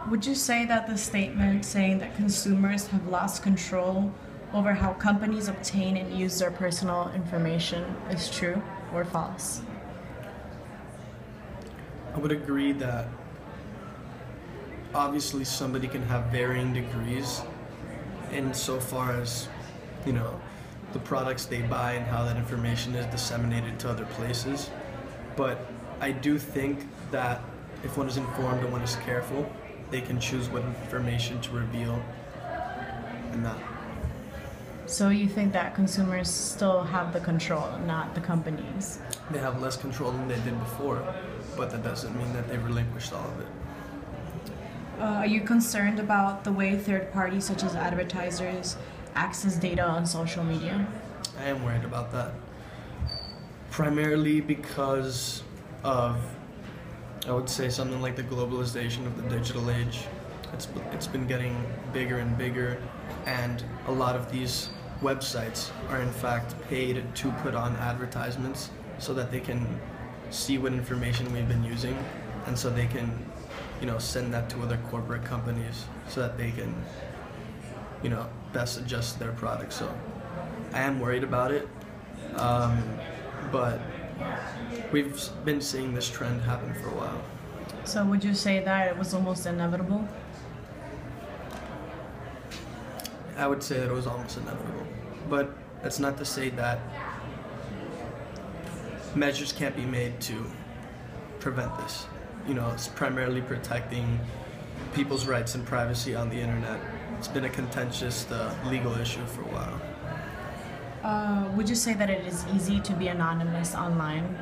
Would you say that the statement saying that consumers have lost control over how companies obtain and use their personal information is true or false? I would agree that obviously somebody can have varying degrees insofar as, the products they buy and how that information is disseminated to other places. But I do think that if one is informed and one is careful, they can choose what information to reveal and not. So you think that consumers still have the control, not the companies? They have less control than they did before, but that doesn't mean that they've relinquished all of it. Are you concerned about the way third parties such as advertisers access data on social media? I am worried about that. Primarily because of, I would say, something like the globalization of the digital age. It's been getting bigger and bigger, and a lot of these websites are in fact paid to put on advertisements so that they can see what information we've been using, and so they can, send that to other corporate companies so that they can, best adjust their products. So I am worried about it, but we've been seeing this trend happen for a while. So would you say that it was almost inevitable? I would say that it was almost inevitable, but that's not to say that measures can't be made to prevent this. It's primarily protecting people's rights and privacy on the internet. It's been a contentious legal issue for a while. Would you say that it is easy to be anonymous online?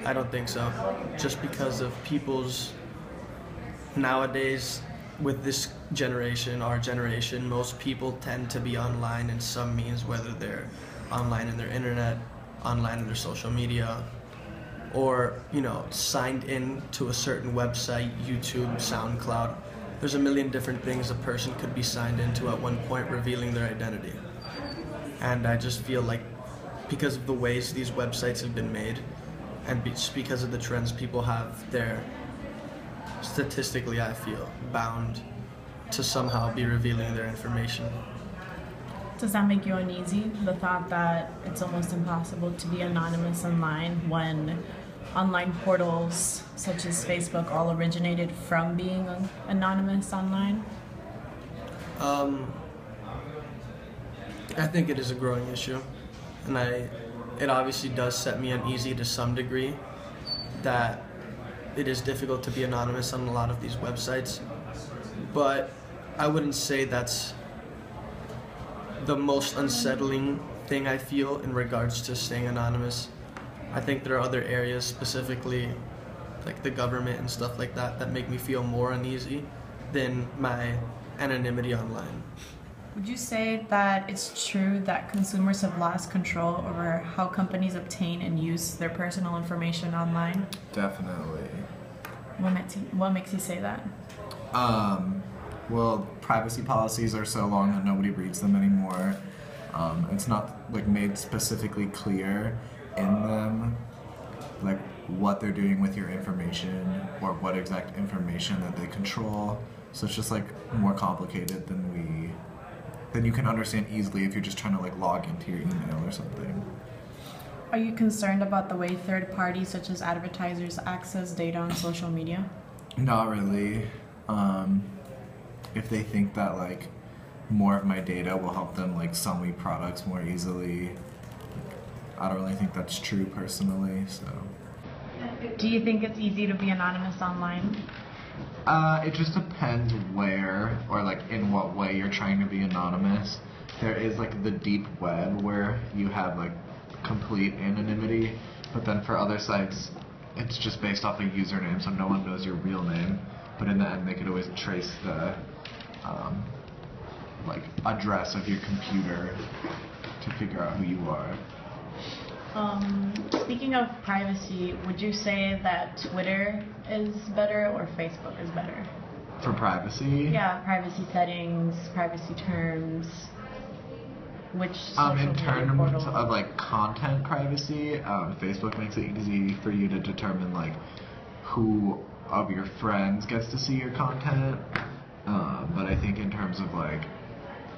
I don't think so. Just because of people's, nowadays, with this generation, our generation, most people tend to be online in some means, whether they're online in their internet, online in their social media, or, signed in to a certain website, YouTube, SoundCloud. There's a million different things a person could be signed into at one point, revealing their identity. And I just feel like because of the ways these websites have been made, and just because of the trends people have, they're statistically, I feel, bound to somehow be revealing their information. Does that make you uneasy, the thought that it's almost impossible to be anonymous online when online portals such as Facebook all originated from being anonymous online? I think it is a growing issue, and it obviously does set me uneasy to some degree that it is difficult to be anonymous on a lot of these websites, but I wouldn't say that's the most unsettling thing I feel in regards to staying anonymous. I think there are other areas, specifically like the government and stuff like that, that make me feel more uneasy than my anonymity online. Would you say that it's true that consumers have lost control over how companies obtain and use their personal information online? Definitely. What makes you say that? Well, privacy policies are so long that nobody reads them anymore. It's not made specifically clear in them what they're doing with your information or what exact information that they control. So it's just more complicated than you can understand easily if you're just trying to log into your email or something. Are you concerned about the way third parties such as advertisers access data on social media? Not really. If they think that more of my data will help them sell me products more easily, I don't really think that's true personally. So Do you think it's easy to be anonymous online? It just depends where or in what way you're trying to be anonymous. There is the deep web where you have complete anonymity, but then for other sites it's just based off a username, so no one knows your real name, but in the end they could always trace the address of your computer to figure out who you are. Speaking of privacy, would you say that Twitter is better or Facebook is better? For privacy? Yeah, privacy settings, privacy terms. Which social in media terms portal? of content privacy, Facebook makes it easy for you to determine who of your friends gets to see your content. But I think in terms of like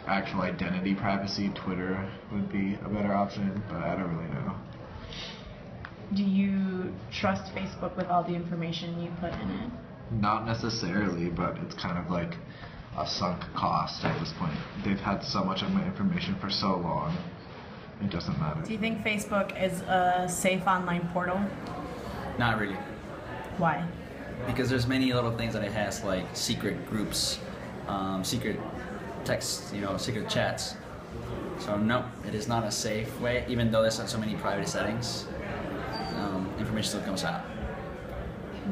actual identity privacy, Twitter would be a better option, but I don't really know. Do you trust Facebook with all the information you put in it? Not necessarily, but it's kind of like a sunk cost at this point. They've had so much of my information for so long, it doesn't matter. Do you think Facebook is a safe online portal? Not really. Why? Because there's many little things that it has, like secret groups, secret texts, secret chats. So no, it is not a safe way, even though there's so many private settings. Information still comes out.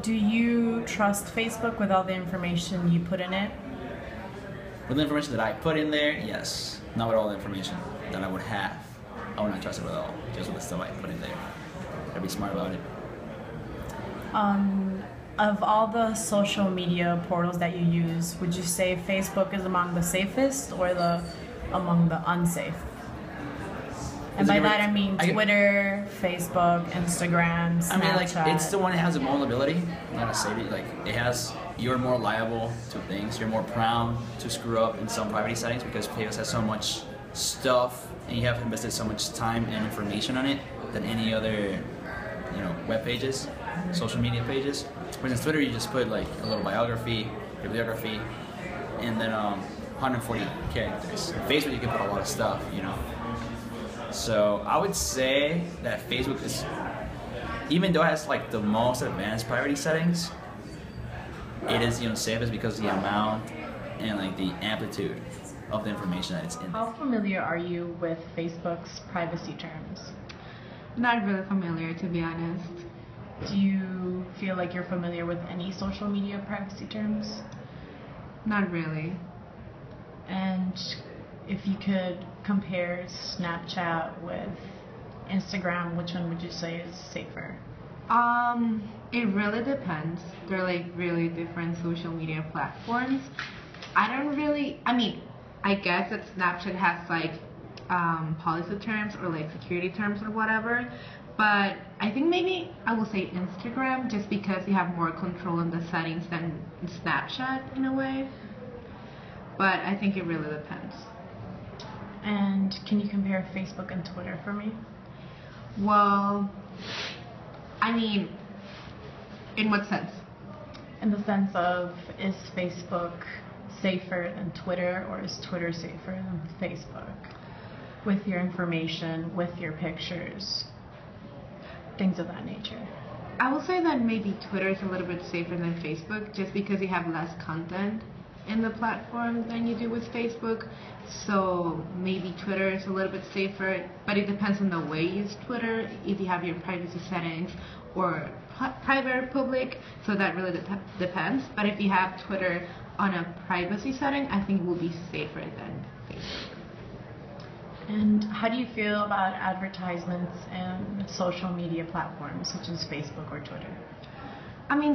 Do you trust Facebook with all the information you put in it? With the information that I put in there, yes. Not with all the information that I would have. I would not trust it with all, just with the stuff I put in there. I'd be smart about it. Of all the social media portals that you use, would you say Facebook is among the safest or among the unsafe? And by that I mean Twitter, Facebook, Instagram, Snapchat. I mean, like, it's the one that has a vulnerability, not a safety. Like, you're more liable to things. You're more prone to screw up in some privacy settings because Facebook has so much stuff and you have invested so much time and information on it than any other, web pages, social media pages. Whereas in Twitter, you just put like a little bibliography, and then 140 characters. In Facebook, you can put a lot of stuff, So I would say that Facebook is, even though it has like the most advanced privacy settings, it is safest because of the amount and like the amplitude of the information that it's in. How familiar are you with Facebook's privacy terms? Not really familiar, to be honest. Do you feel like you're familiar with any social media privacy terms? Not really. And if you could compare Snapchat with Instagram, which one would you say is safer? It really depends. They're like really different social media platforms. I guess that Snapchat has like policy terms or like security terms or whatever, but I think maybe I will say Instagram just because you have more control in the settings than Snapchat in a way. But I think it really depends. And can you compare Facebook and Twitter for me? Well, in what sense? In the sense of, is Facebook safer than Twitter, or is Twitter safer than Facebook? With your information, with your pictures, things of that nature. I will say that maybe Twitter is a little bit safer than Facebook just because you have less content in the platform than you do with Facebook. So maybe Twitter is a little bit safer, but it depends on the way you use Twitter, if you have your privacy settings or private or public, so that really depends. But if you have Twitter on a privacy setting, I think it will be safer than Facebook. And how do you feel about advertisements and social media platforms such as Facebook or Twitter?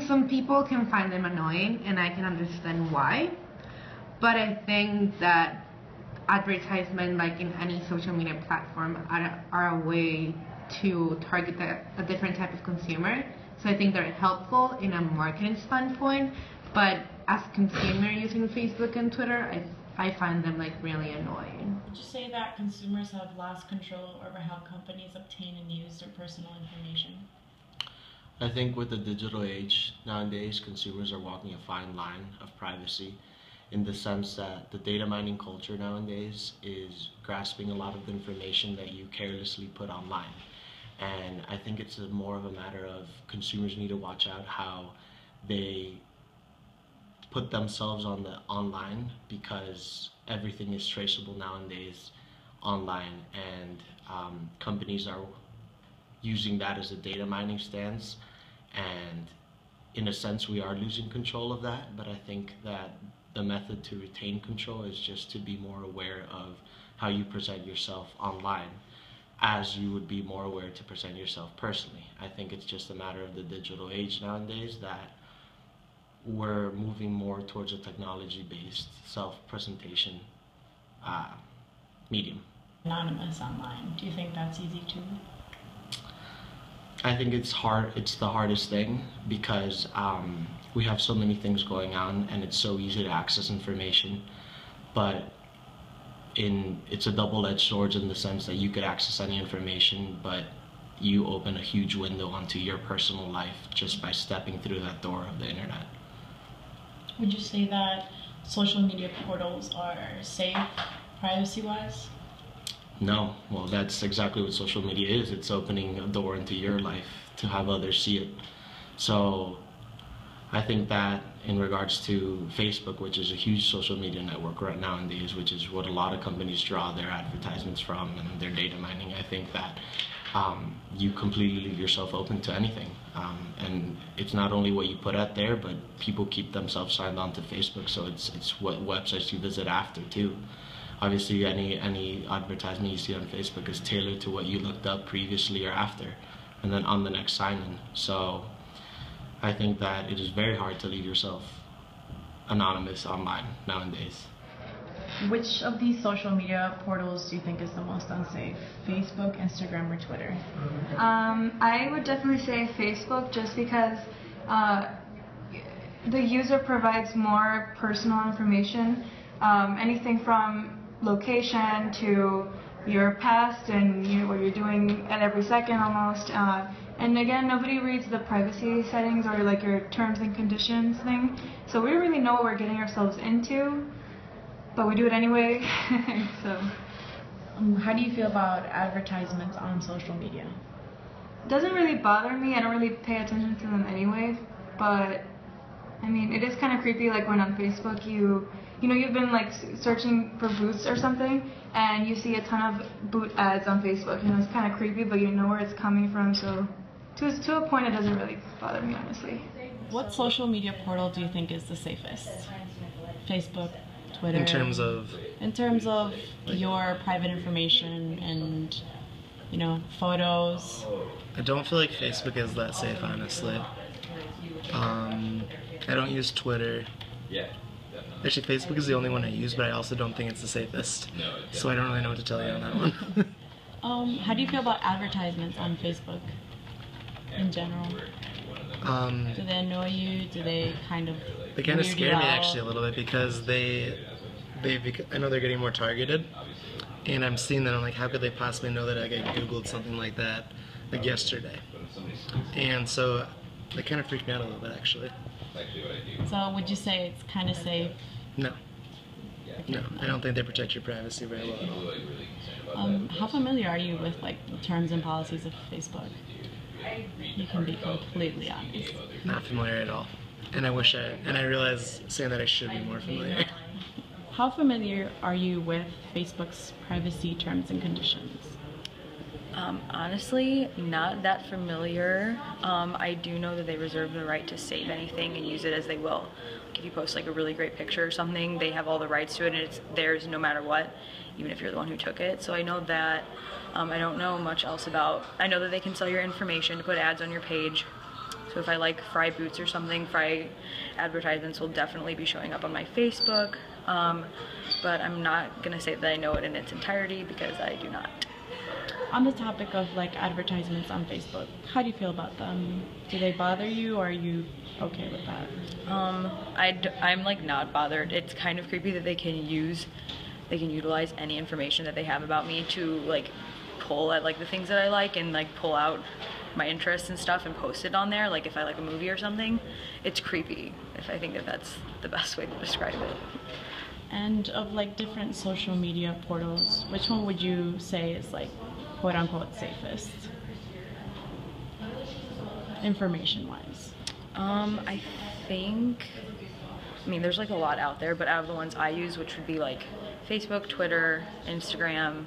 Some people can find them annoying, and I can understand why. But I think that advertisement, like in any social media platform, are a way to target a different type of consumer. So I think they're helpful in a marketing standpoint, but as a consumer using Facebook and Twitter, I find them like really annoying. Would you say that consumers have lost control over how companies obtain and use their personal information? I think with the digital age nowadays, consumers are walking a fine line of privacy in the sense that the data mining culture nowadays is grasping a lot of the information that you carelessly put online. And I think it's more of a matter of consumers need to watch out how they put themselves on the online, because everything is traceable nowadays online, and companies are using that as a data mining stance, and in a sense we are losing control of that. But I think that the method to retain control is just to be more aware of how you present yourself online, as you would be more aware to present yourself personally. I think it's just a matter of the digital age nowadays that we're moving more towards a technology-based self-presentation medium. Anonymous online, do you think that's easy too? I think it's hard. It's the hardest thing because we have so many things going on, and it's so easy to access information. But it's a double-edged sword in the sense that you could access any information, but you open a huge window onto your personal life just by stepping through that door of the internet. Would you say that social media portals are safe, privacy-wise? No. Well, that's exactly what social media is. It's opening a door into your life to have others see it. So I think that in regards to Facebook, which is a huge social media network right nowadays, which is what a lot of companies draw their advertisements from and their data mining, I think that you completely leave yourself open to anything. And it's not only what you put out there, but people keep themselves signed on to Facebook, so it's what websites you visit after too. Obviously, any advertisement you see on Facebook is tailored to what you looked up previously or after, and then on the next sign-in. So I think that it is very hard to leave yourself anonymous online nowadays. Which of these social media portals do you think is the most unsafe? Facebook, Instagram, or Twitter? I would definitely say Facebook, just because the user provides more personal information, anything from location to your past and what you're doing at every second almost. And again, nobody reads the privacy settings or like your terms and conditions thing, so we don't really know what we're getting ourselves into, but we do it anyway. So How do you feel about advertisements on social media? it doesn't really bother me. I don't really pay attention to them anyway, but I mean, it is kind of creepy, like when on Facebook you've been like searching for boots or something, and you see a ton of boot ads on Facebook. It's kind of creepy, but you know where it's coming from, so to a point it doesn't really bother me, honestly. What social media portal do you think is the safest? Facebook, Twitter? In terms of your private information and, photos. I don't feel like Facebook is that safe, honestly. I don't use Twitter. Actually, Facebook is the only one I use, but I also don't think it's the safest. So I don't really know what to tell you on that one. How do you feel about advertisements on Facebook in general? Do they annoy you? Do they kind of They kind of weird scare you me out? actually a little bit, because I know they're getting more targeted, and I'm seeing that I'm like, how could they possibly know that I Googled something like that like yesterday? And so they kind of freaked me out a little bit, actually. So would you say it's kind of safe? No, I don't think they protect your privacy very well at all. How familiar are you with the terms and policies of Facebook? You can be completely honest. Not familiar at all. And I realize saying that I should be more familiar. How familiar are you with Facebook's privacy terms and conditions? Honestly, not that familiar. I do know that they reserve the right to save anything and use it as they will. Like if you post a really great picture or something, they have all the rights to it and it's theirs no matter what, even if you're the one who took it. So I know that. I don't know much else about. I know that they can sell your information to put ads on your page. So if I like Fry boots or something, Fry advertisements will definitely be showing up on my Facebook. But I'm not gonna say that I know it in its entirety, because I do not. On the topic of advertisements on Facebook, how do you feel about them? Do they bother you, or are you okay with that? I'm not bothered. It's kind of creepy that they can utilize any information that they have about me to pull at the things that I like and pull out my interests and stuff and post it on there. Like if I like a movie or something, it's creepy. If I think that that's the best way to describe it. And of different social media portals, which one would you say is quote unquote safest, information wise? I think, there's a lot out there, but out of the ones I use, which would be Facebook, Twitter, Instagram,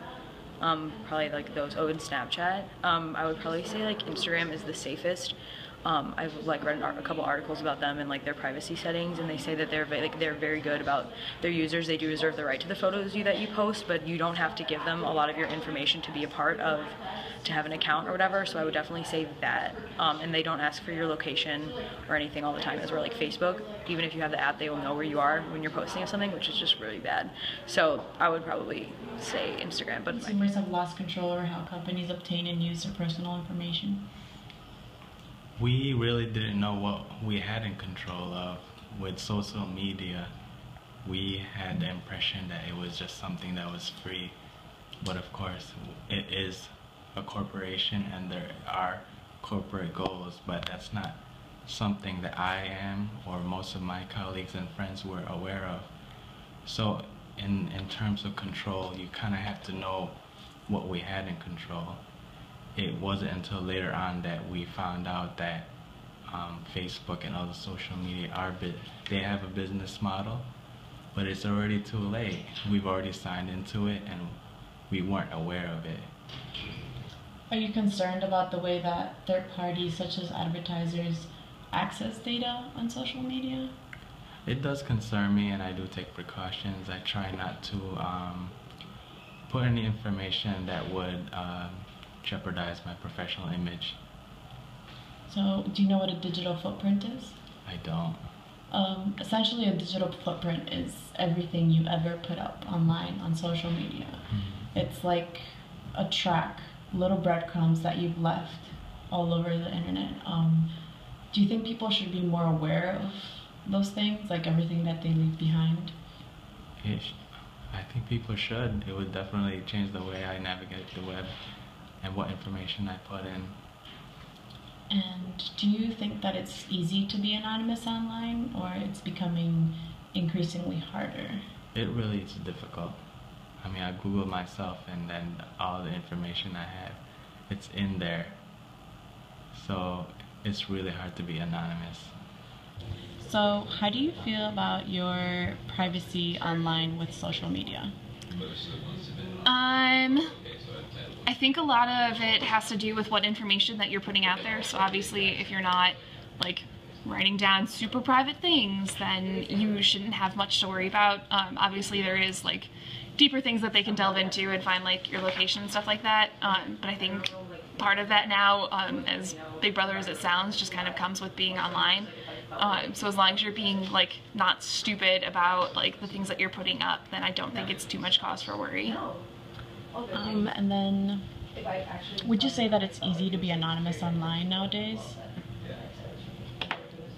probably those, and Snapchat, I would probably say Instagram is the safest. I've read a couple articles about them and their privacy settings, and they say that they're very good about their users. They do reserve the right to the photos that you post, but you don't have to give them a lot of your information to be a part of, to have an account or whatever. So I would definitely say that. And they don't ask for your location or anything all the time, as we're Facebook. Even if you have the app, they will know where you are when you're posting something, which is just really bad. So I would probably say Instagram. But consumers have lost control over how companies obtain and use their personal information. We really didn't know what we had in control of with social media. We had the impression that it was just something that was free, but of course it is a corporation and there are corporate goals, but that's not something that I am or most of my colleagues and friends were aware of. So in terms of control, you kind of have to know what we had in control. It wasn't until later on that we found out that Facebook and other social media they have a business model, but it's already too late. We've already signed into it and we weren't aware of it. Are you concerned about the way that third parties such as advertisers access data on social media? It does concern me, and I do take precautions. I try not to put any information that would jeopardize my professional image. So, do you know what a digital footprint is? I don't. Essentially, a digital footprint is everything you ever put up online on social media. Mm-hmm. It's like a track, little breadcrumbs that you've left all over the internet. Do you think people should be more aware of those things, like everything that they leave behind? I think people should. It would definitely change the way I navigate the web and what information I put in. And do you think that it's easy to be anonymous online, or it's becoming increasingly harder? It really is difficult. I mean, I Google myself and then all the information I have, it's in there. So it's really hard to be anonymous. So how do you feel about your privacy online with social media? I think a lot of it has to do with what information that you're putting out there. So obviously, if you're not like writing down super private things, then you shouldn't have much to worry about. Obviously, there is like deeper things that they can delve into and find like your location and stuff like that. But I think part of that now, as Big Brother as it sounds, just kind of comes with being online. So as long as you're being like not stupid about like the things that you're putting up, then I don't think it's too much cause for worry. And then, would you say that it's easy to be anonymous online nowadays?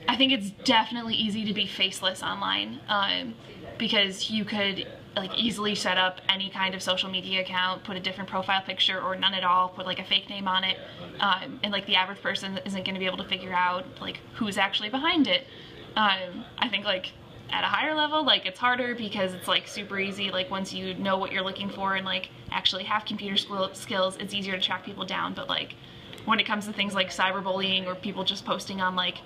I think it's definitely easy to be faceless online, because you could like easily set up any kind of social media account, put a different profile picture or none at all, put like a fake name on it, and like the average person isn't going to be able to figure out like who's actually behind it. I think like at a higher level, like it's harder because it's like super easy. Like once you know what you're looking for and like actually have computer skills, it's easier to track people down. But like when it comes to things like cyberbullying or people just posting on like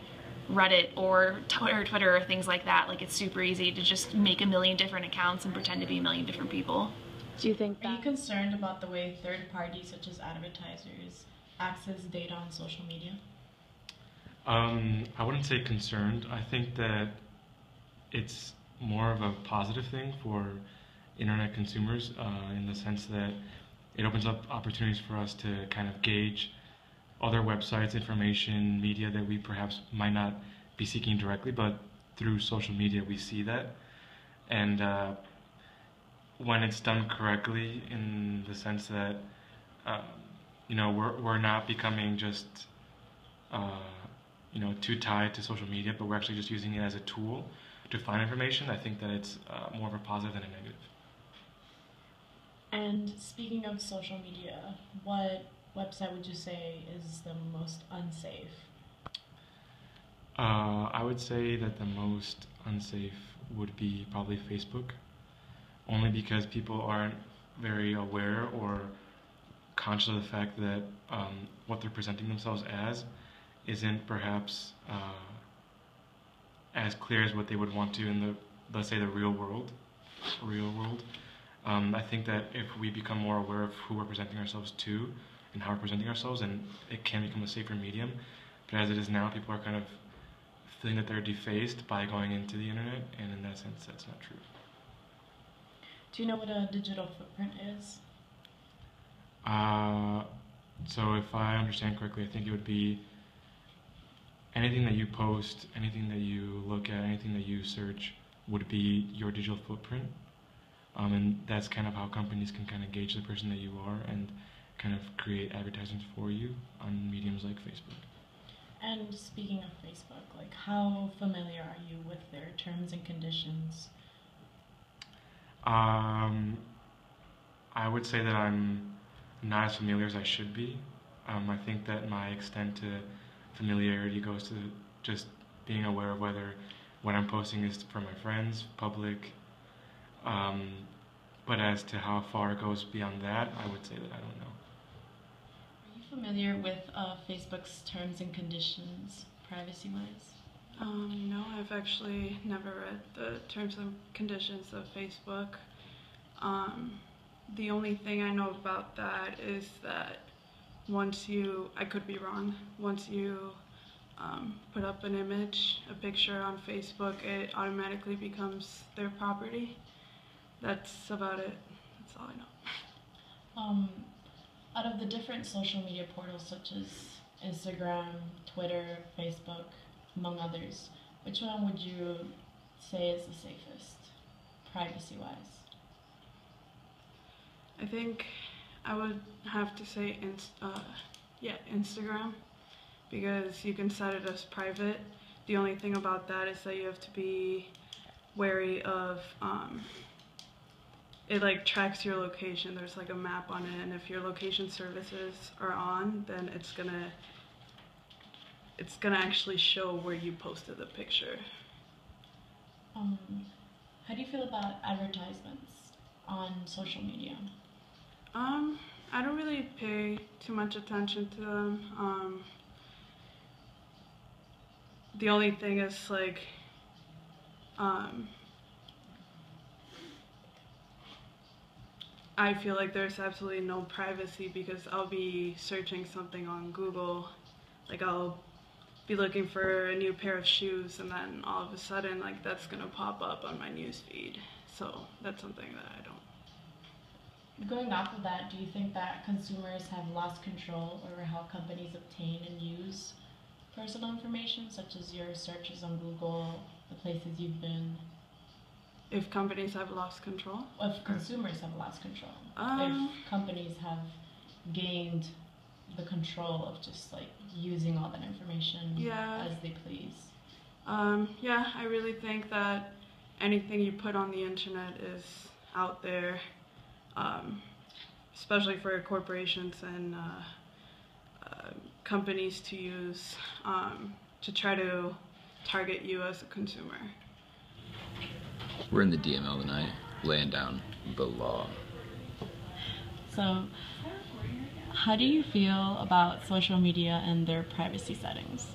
Reddit or Twitter or things like that, like it's super easy to just make a million different accounts and pretend to be a million different people. Do you think Are you concerned about the way third parties such as advertisers access data on social media? I wouldn't say concerned. I think that it's more of a positive thing for internet consumers in the sense that it opens up opportunities for us to kind of gauge other websites, information, media that we perhaps might not be seeking directly, but through social media we see that. And when it's done correctly, in the sense that we're not becoming just too tied to social media, but we're actually just using it as a tool to find information, I think that it's more of a positive than a negative. And speaking of social media, what website would you say is the most unsafe? I would say that the most unsafe would be probably Facebook, only because people aren't very aware or conscious of the fact that what they're presenting themselves as isn't perhaps as clear as what they would want to in the, let's say, the real world. I think that if we become more aware of who we're presenting ourselves to and how we're presenting ourselves, then it can become a safer medium. But as it is now, people are kind of feeling that they're defaced by going into the internet, and in that sense, that's not true. Do you know what a digital footprint is? So if I understand correctly, I think it would be anything that you post, anything that you look at, anything that you search would be your digital footprint. And that's kind of how companies can kind of gauge the person that you are and kind of create advertisements for you on mediums like Facebook. And speaking of Facebook, like how familiar are you with their terms and conditions? I would say that I'm not as familiar as I should be. I think that my extent to familiarity goes to just being aware of whether what I'm posting is for my friends, public. But as to how far it goes beyond that, I would say that I don't know. Are you familiar with Facebook's terms and conditions, privacy-wise? No, I've actually never read the terms and conditions of Facebook. The only thing I know about that is that I could be wrong, once you put up an image, a picture on Facebook, it automatically becomes their property. That's about it. That's all I know. Out of the different social media portals such as Instagram, Twitter, Facebook, among others, which one would you say is the safest, privacy-wise? I think I would have to say Instagram, because you can set it as private. The only thing about that is that you have to be wary of it like tracks your location. There's like a map on it, and if your location services are on, then it's gonna actually show where you posted the picture. How do you feel about advertisements on social media? I don't really pay too much attention to them. The only thing is like I feel like there's absolutely no privacy, because I'll be searching something on Google, like I'll be looking for a new pair of shoes, and then all of a sudden like that's gonna pop up on my news feed. So that's something that I don't. Going off of that, do you think that consumers have lost control over how companies obtain and use personal information, such as your searches on Google, the places you've been? If companies have lost control? If consumers have lost control. If companies have gained the control of just like using all that information as they please. Yeah, I really think that anything you put on the internet is out there, especially for corporations and companies to use to try to target you as a consumer. We're in the DML tonight, laying down the law. So, how do you feel about social media and their privacy settings?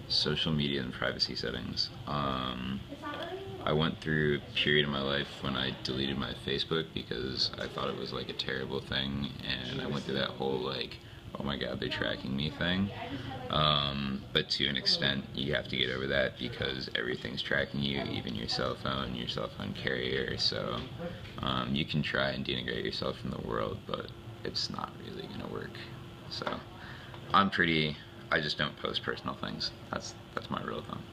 Social media and privacy settings. I went through a period in my life when I deleted my Facebook because I thought it was like a terrible thing, and I went through that whole like, oh my god, they're tracking me thing. But to an extent, you have to get over that because everything's tracking you, even your cell phone carrier. So you can try and denigrate yourself from the world, but it's not really gonna work. So I just don't post personal things. That's my rule of thumb.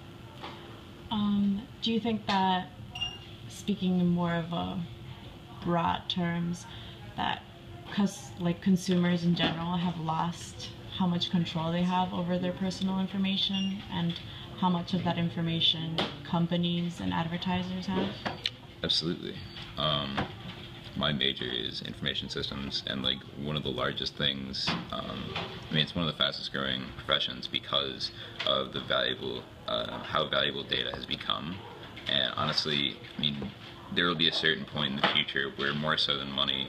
Do you think that, speaking in more of a broad terms, that consumers in general have lost how much control they have over their personal information, and how much of that information companies and advertisers have? Absolutely. My major is information systems, and like one of the largest things, it's one of the fastest growing professions because of the how valuable data has become. And honestly, there will be a certain point in the future where, more so than money,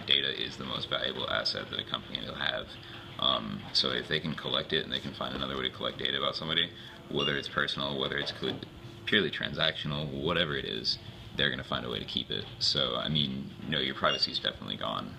data is the most valuable asset that a company will have. So if they can collect it and they can find another way to collect data about somebody, whether it's personal, whether it's purely transactional, whatever it is, they're going to find a way to keep it. So, your privacy is definitely gone.